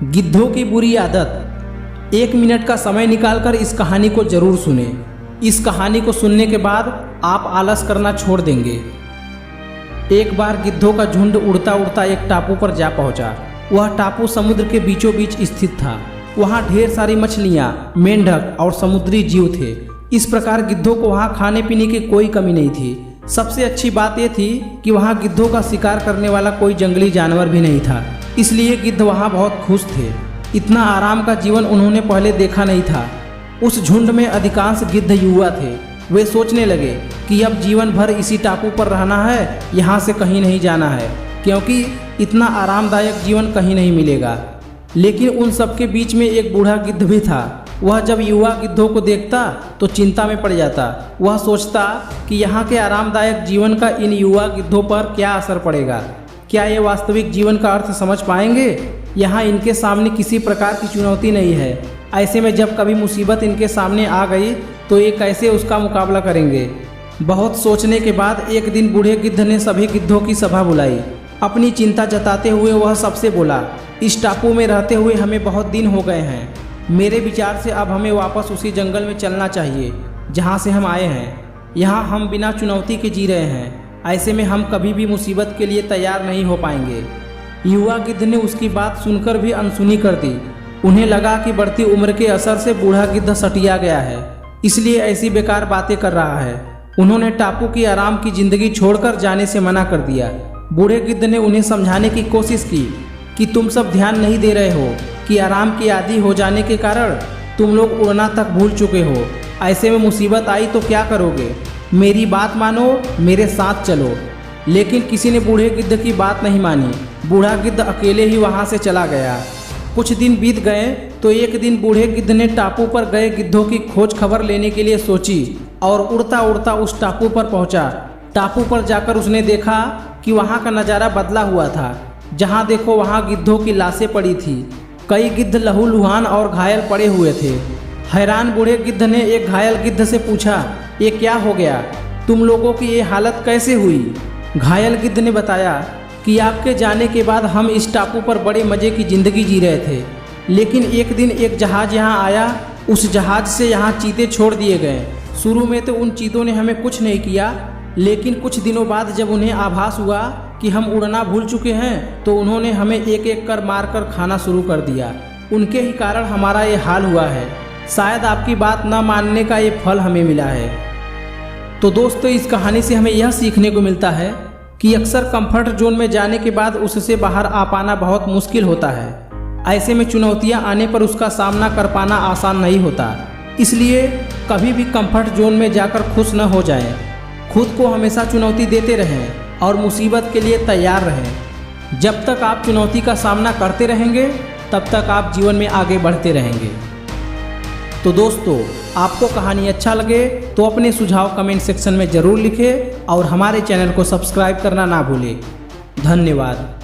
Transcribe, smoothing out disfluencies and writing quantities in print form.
गिद्धों की बुरी आदत। 1 मिनट का समय निकालकर इस कहानी को जरूर सुने। इस कहानी को सुनने के बाद आप आलस करना छोड़ देंगे। एक बार गिद्धों का झुंड उड़ता उड़ता एक टापू पर जा पहुंचा। वह टापू समुद्र के बीचों बीच स्थित था। वहां ढेर सारी मछलियां, मेंढक और समुद्री जीव थे। इस प्रकार गिद्धों को वहां खाने पीने की कोई कमी नहीं थी। सबसे अच्छी बात यह थी कि वहां गिद्धों का शिकार करने वाला कोई जंगली जानवर भी नहीं था, इसलिए गिद्ध वहां बहुत खुश थे। इतना आराम का जीवन उन्होंने पहले देखा नहीं था। उस झुंड में अधिकांश गिद्ध युवा थे। वे सोचने लगे कि अब जीवन भर इसी टापू पर रहना है, यहाँ से कहीं नहीं जाना है, क्योंकि इतना आरामदायक जीवन कहीं नहीं मिलेगा। लेकिन उन सबके बीच में एक बूढ़ा गिद्ध भी था। वह जब युवा गिद्धों को देखता तो चिंता में पड़ जाता। वह सोचता कि यहाँ के आरामदायक जीवन का इन युवा गिद्धों पर क्या असर पड़ेगा। क्या ये वास्तविक जीवन का अर्थ समझ पाएंगे? यहाँ इनके सामने किसी प्रकार की चुनौती नहीं है। ऐसे में जब कभी मुसीबत इनके सामने आ गई तो ये कैसे उसका मुकाबला करेंगे? बहुत सोचने के बाद एक दिन बूढ़े गिद्ध ने सभी गिद्धों की सभा बुलाई। अपनी चिंता जताते हुए वह सबसे बोला, इस टापू में रहते हुए हमें बहुत दिन हो गए हैं। मेरे विचार से अब हमें वापस उसी जंगल में चलना चाहिए जहाँ से हम आए हैं। यहाँ हम बिना चुनौती के जी रहे हैं। ऐसे में हम कभी भी मुसीबत के लिए तैयार नहीं हो पाएंगे। युवा गिद्ध ने उसकी बात सुनकर भी अनसुनी कर दी। उन्हें लगा कि बढ़ती उम्र के असर से बूढ़ा गिद्ध सटिया गया है, इसलिए ऐसी बेकार बातें कर रहा है। उन्होंने टापू की आराम की जिंदगी छोड़कर जाने से मना कर दिया। बूढ़े गिद्ध ने उन्हें समझाने की कोशिश की कि तुम सब ध्यान नहीं दे रहे हो कि आराम की आदी हो जाने के कारण तुम लोग उड़ना तक भूल चुके हो। ऐसे में मुसीबत आई तो क्या करोगे? मेरी बात मानो, मेरे साथ चलो। लेकिन किसी ने बूढ़े गिद्ध की बात नहीं मानी। बूढ़ा गिद्ध अकेले ही वहां से चला गया। कुछ दिन बीत गए तो एक दिन बूढ़े गिद्ध ने टापू पर गए गिद्धों की खोज खबर लेने के लिए सोची और उड़ता उड़ता उस टापू पर पहुंचा। टापू पर जाकर उसने देखा कि वहां का नज़ारा बदला हुआ था। जहां देखो वहां गिद्धों की लाशें पड़ी थी। कई गिद्ध लहूलुहान और घायल पड़े हुए थे। हैरान बूढ़े गिद्ध ने एक घायल गिद्ध से पूछा, ये क्या हो गया? तुम लोगों की ये हालत कैसे हुई? घायल गिद्ध ने बताया कि आपके जाने के बाद हम इस टापू पर बड़े मज़े की ज़िंदगी जी रहे थे, लेकिन एक दिन एक जहाज़ यहाँ आया। उस जहाज़ से यहाँ चीते छोड़ दिए गए। शुरू में तो उन चीतों ने हमें कुछ नहीं किया, लेकिन कुछ दिनों बाद जब उन्हें आभास हुआ कि हम उड़ना भूल चुके हैं तो उन्होंने हमें एक एक कर मार कर खाना शुरू कर दिया। उनके ही कारण हमारा ये हाल हुआ है। शायद आपकी बात न मानने का ये फल हमें मिला है। तो दोस्तों, इस कहानी से हमें यह सीखने को मिलता है कि अक्सर कंफर्ट जोन में जाने के बाद उससे बाहर आ पाना बहुत मुश्किल होता है। ऐसे में चुनौतियां आने पर उसका सामना कर पाना आसान नहीं होता। इसलिए कभी भी कंफर्ट जोन में जाकर खुश न हो जाएं। खुद को हमेशा चुनौती देते रहें और मुसीबत के लिए तैयार रहें। जब तक आप चुनौती का सामना करते रहेंगे तब तक आप जीवन में आगे बढ़ते रहेंगे। तो दोस्तों, आपको कहानी अच्छा लगे तो अपने सुझाव कमेंट सेक्शन में ज़रूर लिखें और हमारे चैनल को सब्सक्राइब करना ना भूलें। धन्यवाद।